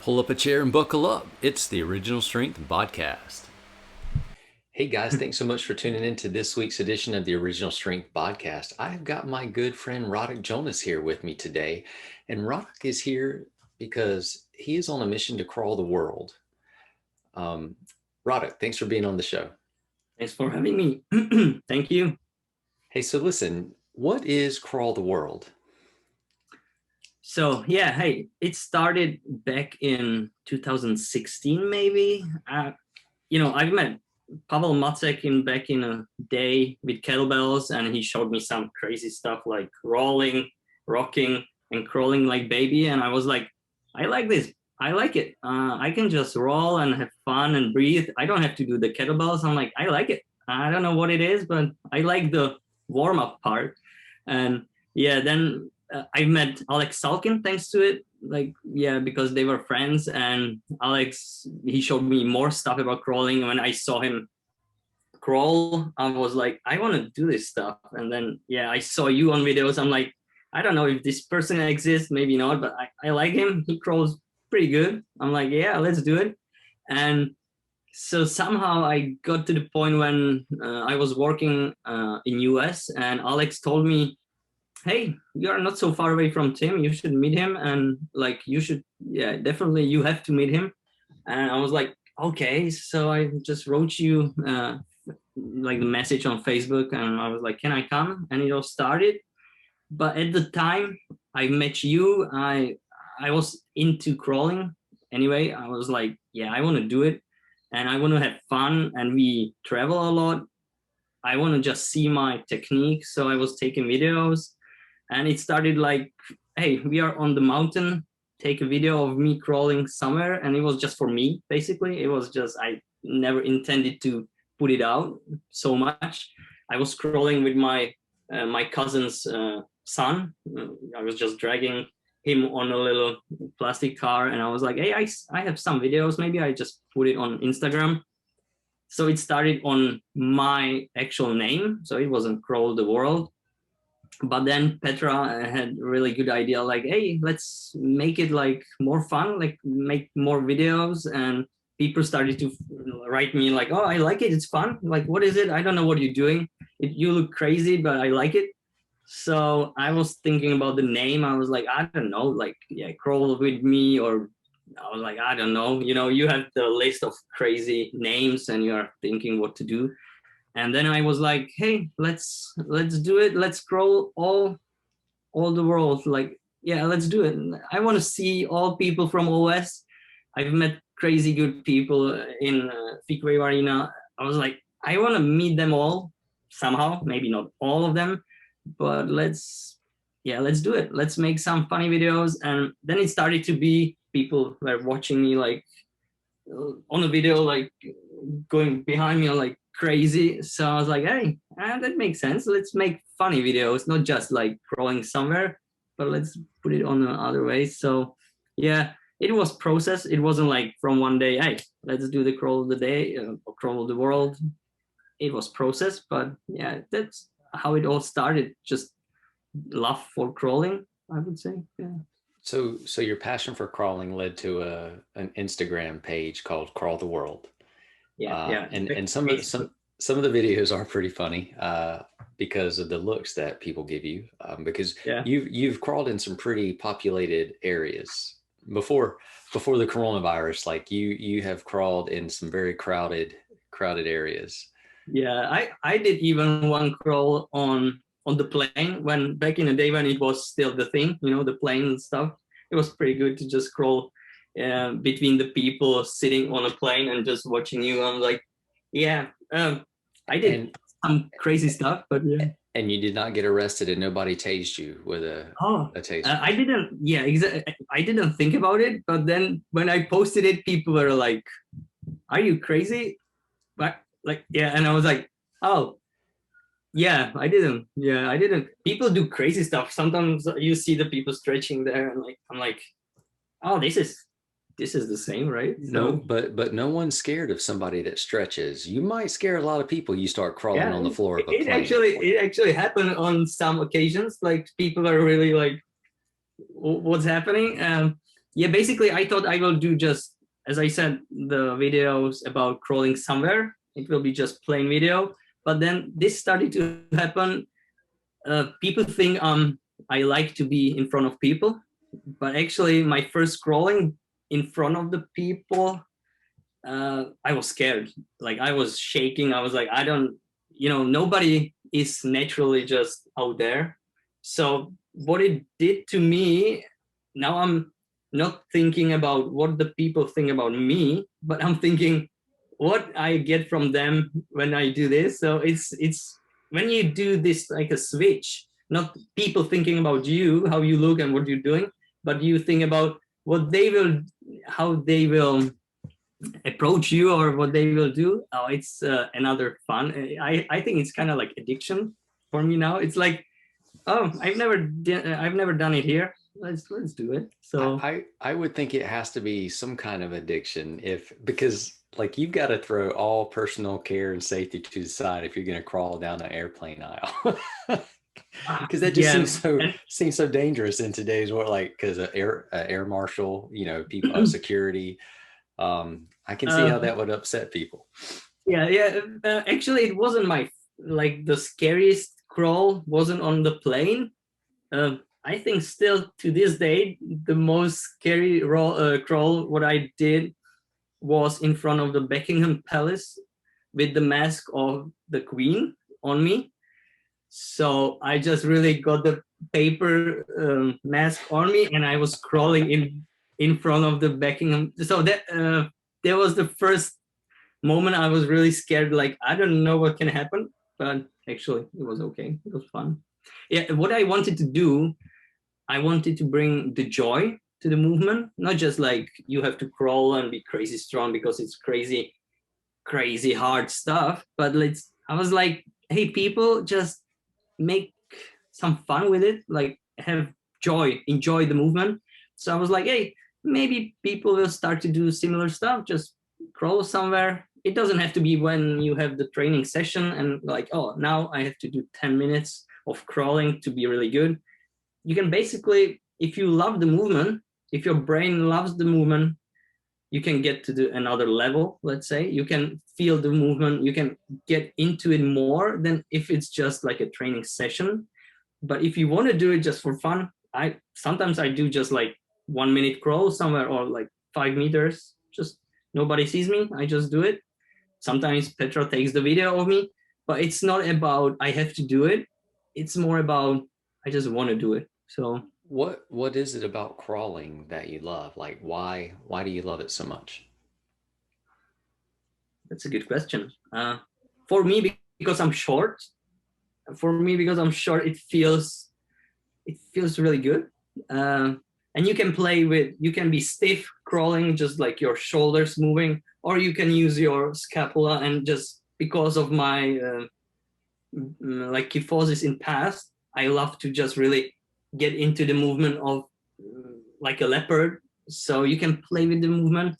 Pull up a chair and buckle up. It's the Original Strength BodCast. Hey guys, thanks so much for tuning in to this week's edition of the Original Strength BodCast. I've got my good friend Radak Jonas here with me today. And Radak is here because he is on a mission to crawl the world. Radak, thanks for being on the show. Thanks for having me. Thank you. Hey, so listen, what is Crawl the World? So yeah, hey, it started back in 2016, maybe. I've met Pavel Macek back in a day with kettlebells, and he showed me some crazy stuff like rolling, rocking, and crawling like baby. And I was like, I like this. I like it. I can just roll and have fun and breathe. I don't have to do the kettlebells. I'm like, I like it. I don't know what it is, but I like the warm-up part. And yeah, then I met Alex Salkin thanks to it. Because they were friends, and Alex, he showed me more stuff about crawling. When I saw him crawl, I was like, I want to do this stuff. And then, I saw you on videos. I'm like, I don't know if this person exists, maybe not, but I like him. He crawls pretty good. I'm like, yeah, let's do it. And so somehow I got to the point when I was working in US, and Alex told me, hey, you're not so far away from Tim. You should meet him. And you should, definitely you have to meet him. And I was like, okay. So I just wrote you the message on Facebook, and I was like, can I come? And it all started. But at the time I met you, I was into crawling anyway. I was like, yeah, I want to do it. And I want to have fun. And we travel a lot. I want to just see my technique. So I was taking videos. And it started like, hey, we are on the mountain, take a video of me crawling somewhere. And it was just for me, basically. It was just, I never intended to put it out so much. I was crawling with my cousin's son. I was just dragging him on a little plastic car. And I was like, hey, I have some videos. Maybe I just put it on Instagram. So it started on my actual name. So it wasn't Crawl the World. But then Petra had a really good idea, like, hey, let's make it like more fun, like make more videos. And people started to write me like, oh, I like it. It's fun. Like, what is it? I don't know what you're doing. You look crazy, but I like it. So I was thinking about the name. I was like, I don't know, like, crawl with me. Or I was like, I don't know. You have the list of crazy names and you're thinking what to do. And then I was like, hey, let's do it. Let's crawl all the world. Like, yeah, let's do it. I want to see all people from OS. I've met crazy good people in Figwave Arena. I was like, I want to meet them all somehow. Maybe not all of them, but let's do it. Let's make some funny videos. And then it started to be people were watching me like on a video, like going behind me, like crazy. So I was like, hey, that makes sense. Let's make funny videos, not just like crawling somewhere, but let's put it on the other way. So yeah, it was process. It wasn't like from one day, hey, let's do the crawl of the day or crawl of the world. It was process, but yeah, that's how it all started. Just love for crawling, I would say. Yeah. So your passion for crawling led to an Instagram page called Crawl the World. And some of the videos are pretty funny because of the looks that people give you. Because you've crawled in some pretty populated areas before the coronavirus. Like you have crawled in some very crowded areas. Yeah, I did even one crawl on the plane when back in the day when it was still the thing, the plane and stuff. It was pretty good to just crawl between the people sitting on a plane and just watching you. I'm like, I did some crazy stuff, but yeah. And you did not get arrested, and nobody tased you with a taser. I didn't. Yeah, exactly. I didn't think about it, but then when I posted it, people were like, "Are you crazy?" But and I was like, "Oh, yeah, I didn't. Yeah, I didn't." People do crazy stuff. Sometimes you see the people stretching there, and I'm like, "Oh, this is the same, right?" No, but no one's scared of somebody that stretches. You might scare a lot of people. You start crawling on the floor of a plane. It actually happened on some occasions. Like people are really like, "What's happening?" yeah, basically I thought I will do just, as I said, the videos about crawling somewhere. It will be just plain video. But then this started to happen. People think I like to be in front of people, but actually my first crawling in front of the people, I was scared. Like I was shaking. I was like, I don't, nobody is naturally just out there. So what it did to me, now I'm not thinking about what the people think about me, but I'm thinking what I get from them when I do this. So it's when you do this like a switch, not people thinking about you, how you look and what you're doing, but you think about what they will, how they will approach you or what they will do. Oh, it's another fun. I think it's kind of like addiction for me now. It's like, oh, I've never done it here. Let's do it. So I would think it has to be some kind of addiction, because like you've got to throw all personal care and safety to the side if you're going to crawl down an airplane aisle. Because that just seems so dangerous in today's world, like because air marshal, people, security. I can see how that would upset people. Yeah. Actually, it wasn't like the scariest crawl wasn't on the plane. I think still to this day, the most scary crawl what I did was in front of the Buckingham Palace with the mask of the Queen on me. So I just really got the paper mask on me, and I was crawling in front of the Buckingham. So that was the first moment I was really scared. Like I don't know what can happen, but actually it was okay. It was fun. Yeah, what I wanted to do, I wanted to bring the joy to the movement, not just like you have to crawl and be crazy strong because it's crazy hard stuff. But I was like, hey, people, just make some fun with it, like have joy, enjoy the movement. So I was like, hey, maybe people will start to do similar stuff, just crawl somewhere. It doesn't have to be when you have the training session and like, oh, now I have to do 10 minutes of crawling to be really good. You can basically, if you love the movement, if your brain loves the movement, you can get to another level. Let's say you can feel the movement, you can get into it more than if it's just like a training session. But if you want to do it just for fun, sometimes I do just like 1 minute crawl somewhere or like 5 meters, just nobody sees me, I just do it. Sometimes Petra takes the video of me, but it's not about I have to do it, it's more about I just want to do it. So what is it about crawling that you love? Like why do you love it so much? That's a good question. For me, because I'm short. It feels really good. And you can be stiff crawling, just like your shoulders moving, or you can use your scapula, and just because of my like kyphosis in past, I love to just really get into the movement of like a leopard. So you can play with the movement.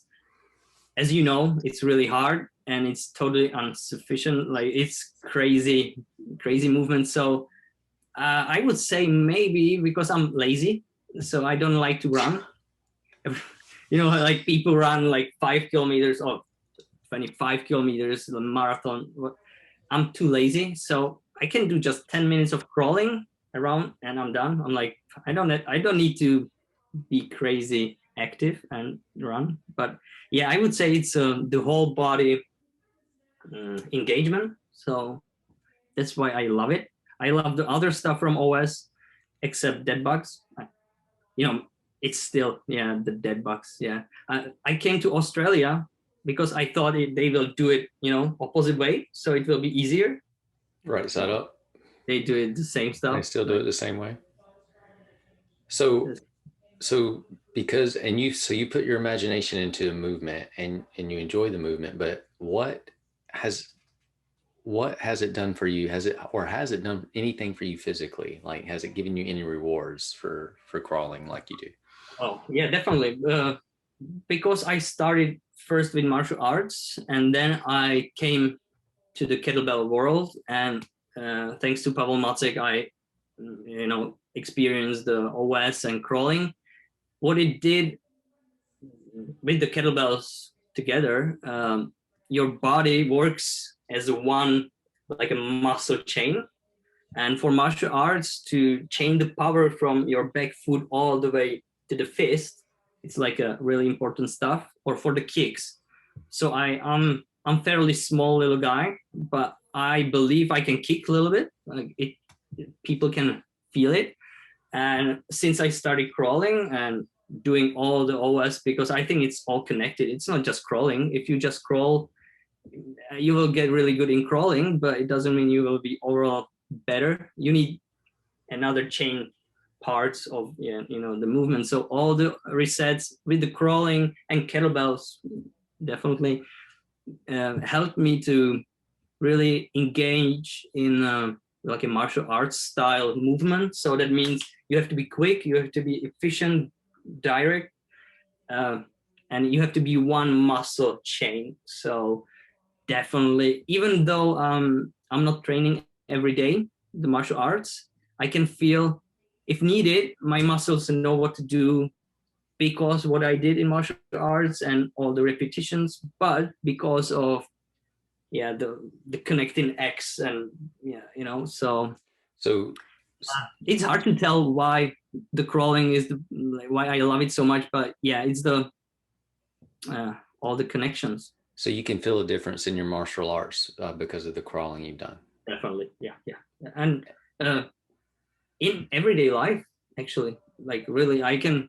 As you know, it's really hard and it's totally insufficient. Like it's crazy movement. So I would say maybe because I'm lazy, so I don't like to run. Like people run like 5 kilometers or 25 kilometers, the marathon. I'm too lazy, so I can do just 10 minutes of crawling around and I'm done. I'm like, I don't need to be crazy active and run. But yeah, I would say it's the whole body engagement. So that's why I love it. I love the other stuff from OS, except dead bugs. It's still, the dead bugs. Yeah. I came to Australia because I thought they will do it, opposite way. So it will be easier. Right side up. They do it the same stuff. They still do it the same way. So because, and you put your imagination into a movement and you enjoy the movement, but what has it done for you? Has it done anything for you physically? Like, has it given you any rewards for crawling like you do? Oh yeah, definitely. Because I started first with martial arts and then I came to the kettlebell world, and thanks to Pavel Macek, I experienced the OS and crawling. What it did, with the kettlebells together, your body works as one, like a muscle chain. And for martial arts, to chain the power from your back foot all the way to the fist, it's like a really important stuff. Or for the kicks. So I'm fairly small little guy, but I believe I can kick a little bit. Like people can feel it. And since I started crawling and doing all the OS, because I think it's all connected. It's not just crawling. If you just crawl, you will get really good in crawling, but it doesn't mean you will be overall better. You need another chain parts of the movement. So all the resets with the crawling and kettlebells definitely helped me to really engage in like a martial arts style movement. So that means you have to be quick, you have to be efficient, direct, and you have to be one muscle chain. So definitely, even though I'm not training every day, the martial arts, I can feel, if needed, my muscles know what to do because what I did in martial arts and all the repetitions, but because of the connecting X and so it's hard to tell why the crawling is why I love it so much, but it's the all the connections. So you can feel a difference in your martial arts because of the crawling you've done. Definitely, yeah. And in everyday life, actually, like really, I can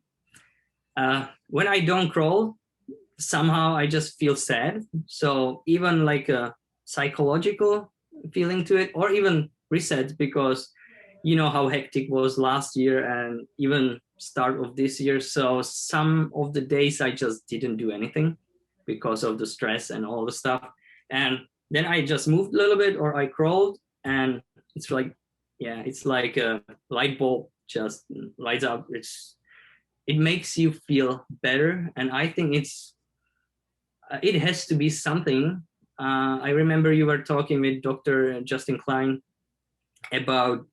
when I don't crawl, somehow I just feel sad. So even like a psychological feeling to it, or even reset, because you know how hectic was last year and even start of this year. So some of the days I just didn't do anything because of the stress and all the stuff. And then I just moved a little bit, or I crawled, and it's like, it's like a light bulb just lights up. It makes you feel better. And I think it has to be something. I remember you were talking with Dr. Justin Klein about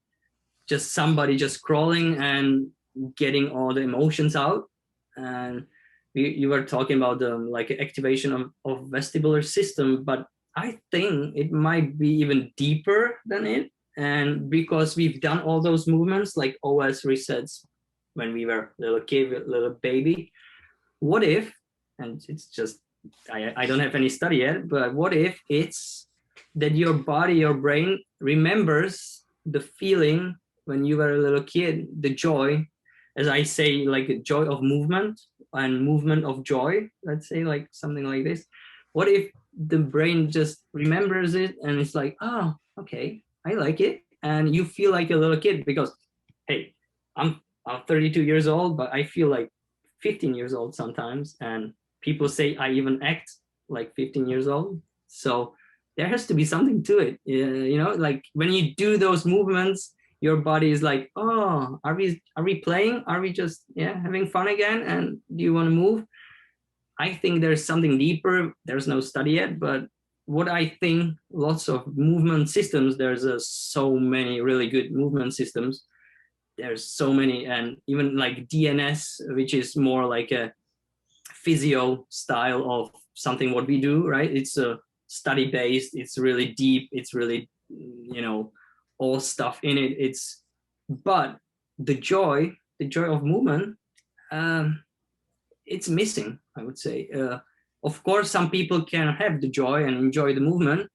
just somebody just crawling and getting all the emotions out. And you were talking about the like activation of vestibular system, but I think it might be even deeper than it. And because we've done all those movements like OS resets when we were little kid, little baby, what if, and it's just, I don't have any study yet, but what if it's that your body, your brain remembers the feeling when you were a little kid, the joy, as I say, like a joy of movement and movement of joy, let's say, like something like this. What if the brain just remembers it and it's like, oh, okay, I like it. And you feel like a little kid because, hey, I'm 32 years old, but I feel like 15 years old sometimes. And people say I even act like 15 years old. So there has to be something to it. Like when you do those movements, your body is like, oh, are we playing? Are we just having fun again? And do you want to move? I think there's something deeper. There's no study yet, but what I think, lots of movement systems, there's so many really good movement systems. There's so many, and even like DNS, which is more like a physio style of something what we do, right? It's a study based, it's really deep, it's really, all stuff in it. But the joy of movement, it's missing, I would say. Of course, some people can have the joy and enjoy the movement,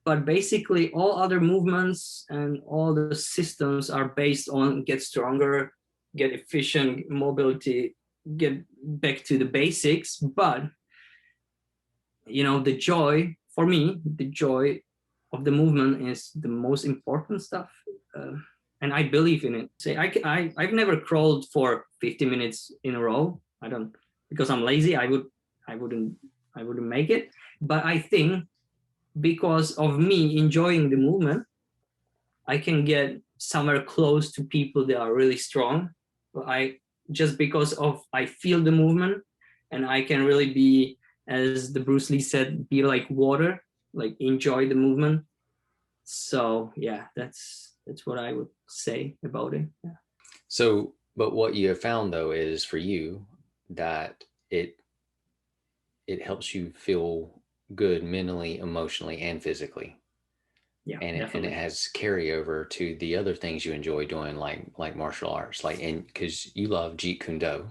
but basically all other movements and all the systems are based on get stronger, get efficient, mobility, get back to the basics. But the joy, for me, the joy of the movement is the most important stuff, and I believe in it. Say I've never crawled for 50 minutes in a row. I don't, because I'm lazy. I wouldn't make it. But I think because of me enjoying the movement, I can get somewhere close to people that are really strong. But just because of I feel the movement, and I can really be, as the Bruce Lee said, be like water, like enjoy the movement. So that's what I would say about it. Yeah. So, but what you have found though is for you that it it helps you feel good mentally, emotionally, and physically. Yeah, and definitely. It has carryover to the other things you enjoy doing, like martial arts, and because you love Jeet Kune Do.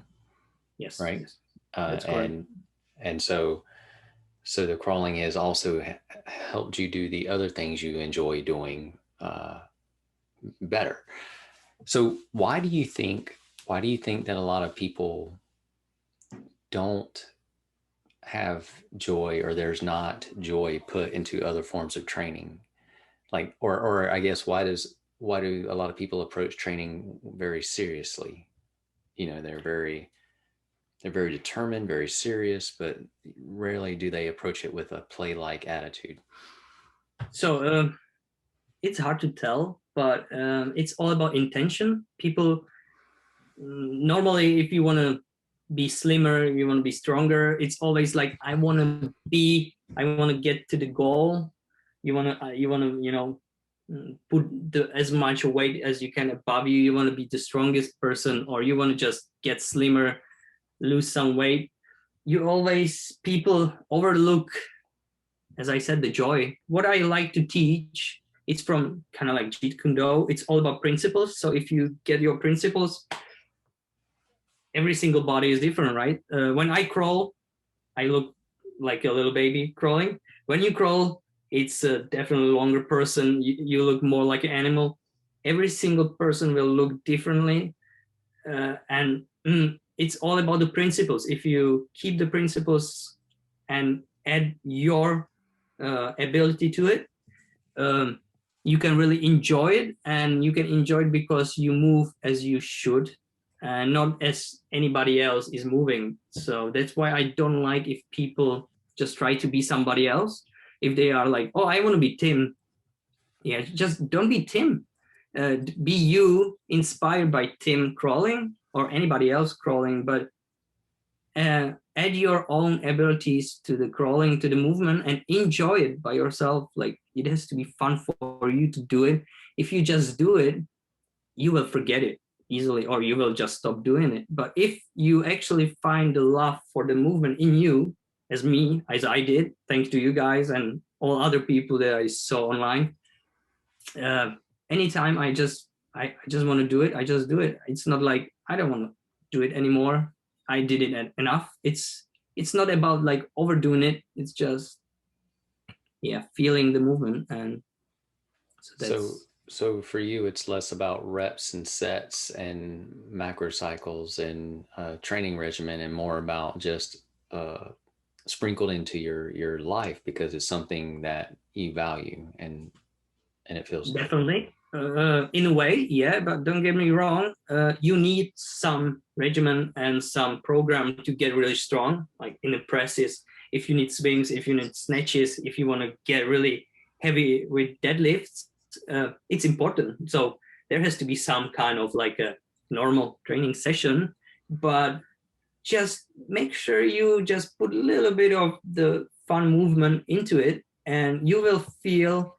Yes, Right. yes, that's correct. And so the crawling has also helped you do the other things you enjoy doing better. So why do you think that a lot of people don't have joy, or there's not joy put into other forms of training? Like, or I guess why do a lot of people approach training very seriously? They're very determined, very serious, but rarely do they approach it with a play-like attitude. So it's hard to tell, but it's all about intention. People normally, if you want to be slimmer, you want to be stronger, it's always like, I want to get to the goal. You want to put as much weight as you can above you. You want to be the strongest person, or you want to just get slimmer, lose some weight. People overlook, as I said, the joy. What I like to teach, it's from kind of like Jeet Kune Do. It's all about principles. So if you get your principles, every single body is different, right? When I crawl, I look like a little baby crawling. When you crawl, it's a definitely longer person. You look more like an animal. Every single person will look differently. And it's all about the principles. If you keep the principles and add your ability to it, you can really enjoy it, and you can enjoy it because you move as you should, and not as anybody else is moving. So that's why I don't like if people just try to be somebody else. If they are like, oh, I want to be Tim, yeah, just don't be Tim. Be you, inspired by Tim crawling or anybody else crawling, but add your own abilities to the crawling, to the movement, and enjoy it by yourself. Like, it has to be fun for you to do it. If you just do it, you will forget it easily, or you will just stop doing it. But if you actually find the love for the movement in you, as I did, thanks to you guys and all other people that I saw online, uh, anytime I just want to do it, I just do it. It's not like I don't want to do it anymore. I did it enough. It's not about like overdoing it. It's just, yeah, feeling the movement. And so So for you, it's less about reps and sets and macro cycles and training regimen, and more about just sprinkled into your life because it's something that you value, and it feels good. definitely, in a way, yeah. But don't get me wrong. You need some regimen and some program to get really strong, like in the presses. If you need swings, if you need snatches, if you want to get really heavy with deadlifts, it's important. So there has to be some kind of like a normal training session, but just make sure you just put a little bit of the fun movement into it, and you will feel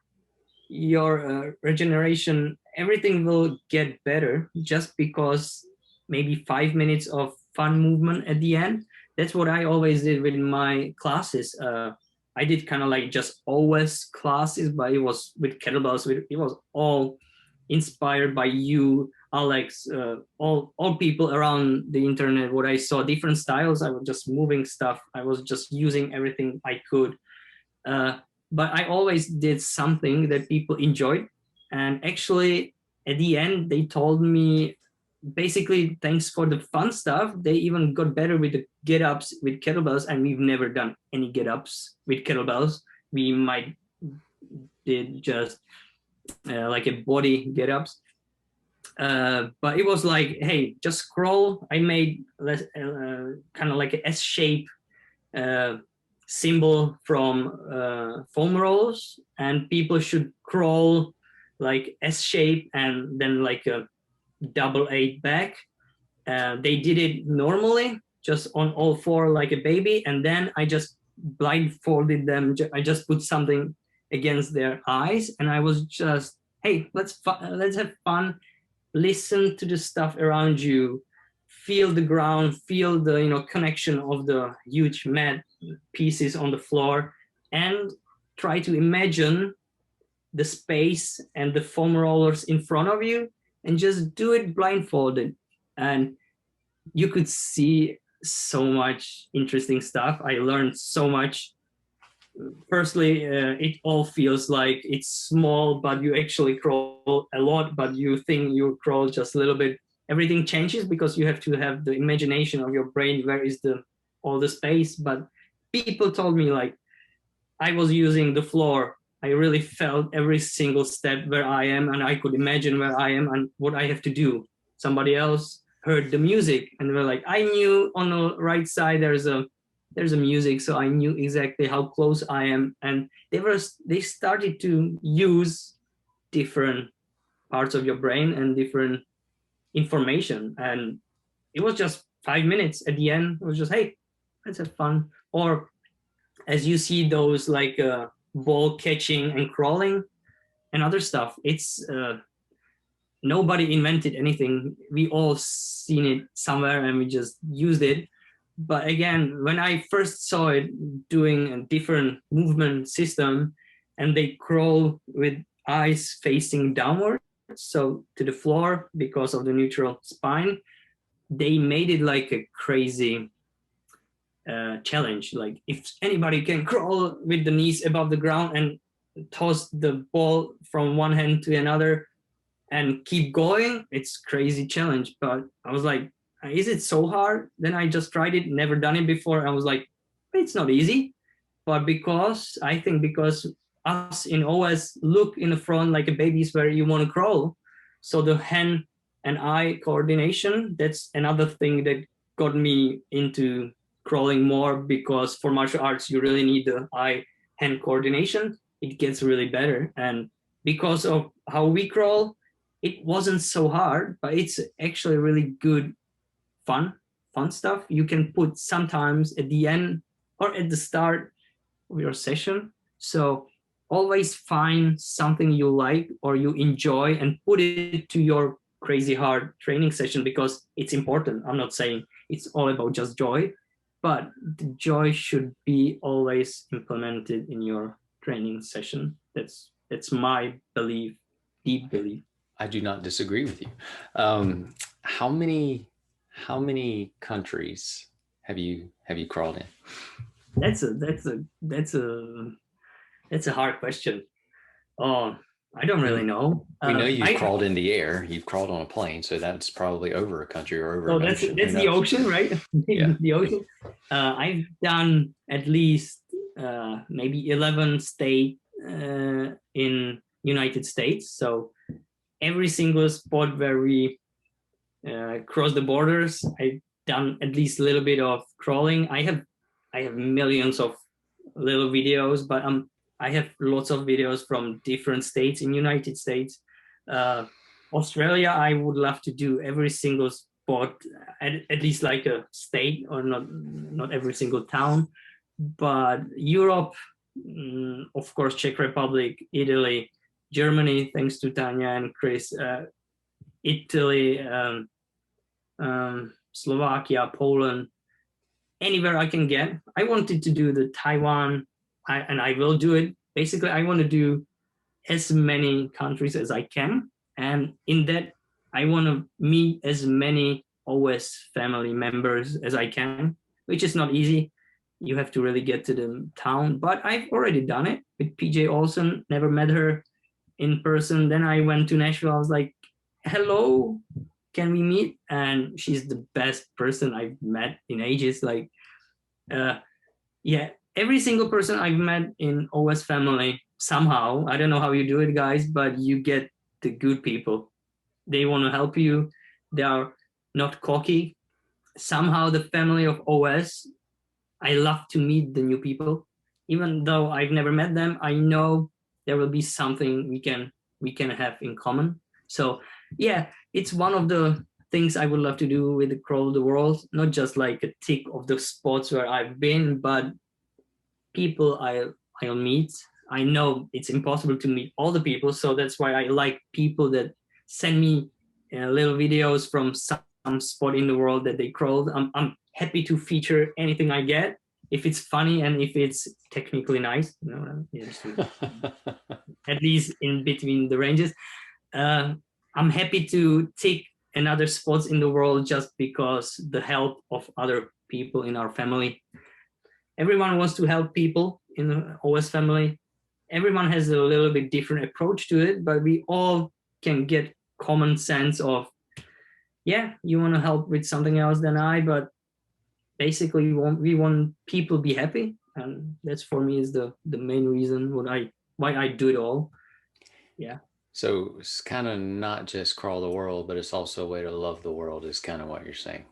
your regeneration. Everything will get better just because maybe 5 minutes of fun movement at the end. That's what I always did with my classes. I did kind of like just always classes, but it was with kettlebells. It was all inspired by you, Alex, all people around the internet. What I saw, different styles. I was just moving stuff. I was just using everything I could. Uh, but I always did something that people enjoyed. And actually, at the end, they told me, basically, thanks for the fun stuff. They even got better with the get ups with kettlebells, and we've never done any get ups with kettlebells. We might did just like a body get ups. But it was like, hey, just scroll. I made kind of like an S shape uh, symbol from foam rolls, and people should crawl like S shape and then like a double eight back. They did it normally, just on all four like a baby, and then I just blindfolded them. I just put something against their eyes, and I was just, hey, let's have fun. Listen to the stuff around you. feel the ground, feel the connection of the huge mat pieces on the floor, and try to imagine the space and the foam rollers in front of you, and just do it blindfolded. And you could see so much interesting stuff. I learned so much. Firstly, it all feels like it's small, but you actually crawl a lot, but you think you crawl just a little bit. Everything changes because you have to have the imagination of your brain, where is all the space. But people told me, like, I was using the floor. I really felt every single step where I am, and I could imagine where I am and what I have to do. Somebody else heard the music and they were like, I knew on the right side there's a music, so I knew exactly how close I am. And they started to use different parts of your brain and different information. And it was just 5 minutes at the end. It was just, hey, let's have fun. Or as you see those like ball catching and crawling and other stuff, it's nobody invented anything. We all seen it somewhere and we just used it. But again, when I first saw it doing a different movement system, and they crawl with eyes facing downward, so to the floor because of the neutral spine, they made it like a crazy challenge. Like, if anybody can crawl with the knees above the ground and toss the ball from one hand to another and keep going, it's crazy challenge. But I was like, is it so hard? Then I just tried it, never done it before. I was like, it's not easy. But because us in OS look in the front like a baby's where you want to crawl. So the hand and eye coordination, that's another thing that got me into crawling more, because for martial arts, you really need the eye-hand coordination. It gets really better. And because of how we crawl, it wasn't so hard, but it's actually really good fun stuff you can put sometimes at the end or at the start of your session. So always find something you like or you enjoy and put it to your crazy hard training session, because it's important. I'm not saying it's all about just joy, but the joy should be always implemented in your training session. That's my belief, deep belief. I do not disagree with you. How many countries have you crawled in? That's a hard question. Oh, I don't really know. We know you've crawled in the air. You've crawled on a plane, so that's probably over a country or over an ocean. That's the ocean, right? Yeah. The ocean. I've done at least maybe 11 states in United States. So every single spot where we cross the borders, I've done at least a little bit of crawling. I have millions of little videos, but I have lots of videos from different states in United States. Australia, I would love to do every single spot, at least like a state, or not every single town. But Europe, of course, Czech Republic, Italy, Germany, thanks to Tanya and Chris, Italy, Slovakia, Poland, anywhere I can get. I wanted to do the Taiwan, and I will do it. Basically, I want to do as many countries as I can. And in that, I want to meet as many OS family members as I can, which is not easy. You have to really get to the town. But I've already done it with PJ Olsen, never met her in person. Then I went to Nashville. I was like, hello, can we meet? And she's the best person I've met in ages. Like, yeah, every single person I've met in OS family, somehow, I don't know how you do it, guys, but you get the good people. They want to help you. They are not cocky. Somehow the family of OS, I love to meet the new people. Even though I've never met them, I know there will be something we can have in common. So yeah, it's one of the things I would love to do with the Crawl the World, not just like a tick of the spots where I've been, but people I'll meet. I know it's impossible to meet all the people, so that's why I like people that send me little videos from some spot in the world that they crawled, I'm happy to feature anything I get if it's funny and if it's technically nice, at least in between the ranges. I'm happy to take another spots in the world just because the help of other people in our family. Everyone wants to help people in the OS family. Everyone has a little bit different approach to it, but we all can get common sense of, yeah, you want to help with something else than I, but basically we want people to be happy. And that's for me is the main reason why I do it all. Yeah. So it's kind of not just crawl the world, but it's also a way to love the world is kind of what you're saying.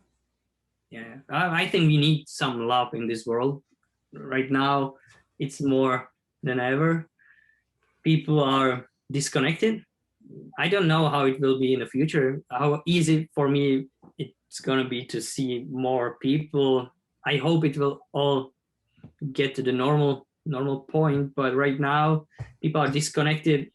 Yeah. I think we need some love in this world. Right now, it's more than ever. People are disconnected. I don't know how it will be in the future, how easy for me it's going to be to see more people. I hope it will all get to the normal point, but right now people are disconnected.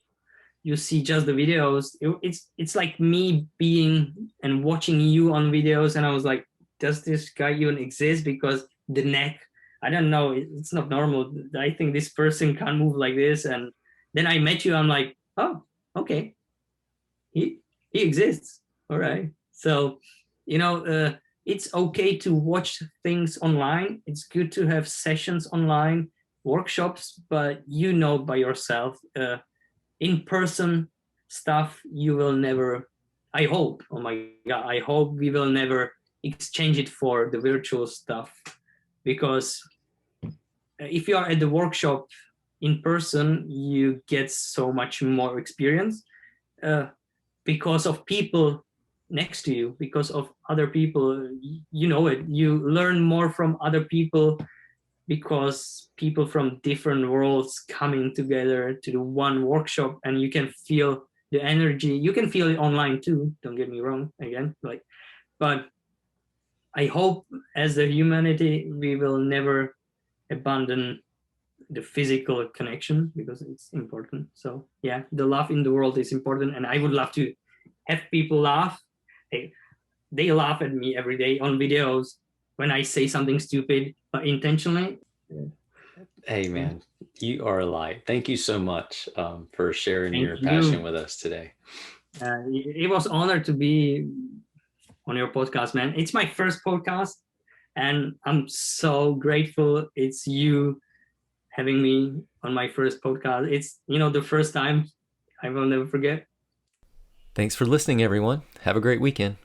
You see just the videos. It's like me being and watching you on videos, and I was like, does this guy even exist? Because the neck, I don't know, it's not normal. I think this person can't move like this. And then I met you, I'm like, oh, okay, he exists. All right. So, it's okay to watch things online. It's good to have sessions online, workshops, but by yourself, in-person stuff, you will never, I hope, oh my God, I hope we will never exchange it for the virtual stuff. Because if you are at the workshop in person, you get so much more experience because of people next to you, because of other people. You learn more from other people because people from different worlds coming together to the one workshop, and you can feel the energy. You can feel it online too, don't get me wrong, again, but I hope as a humanity we will never abandon the physical connection because it's important. So yeah, the love in the world is important, and I would love to have people laugh. They laugh at me every day on videos when I say something stupid, but intentionally. Hey man, you are a light. Thank you so much for sharing your passion with us today. It was an honor to be on your podcast, man. It's my first podcast, and I'm so grateful it's you having me on my first podcast. It's, the first time I will never forget. Thanks for listening, everyone. Have a great weekend.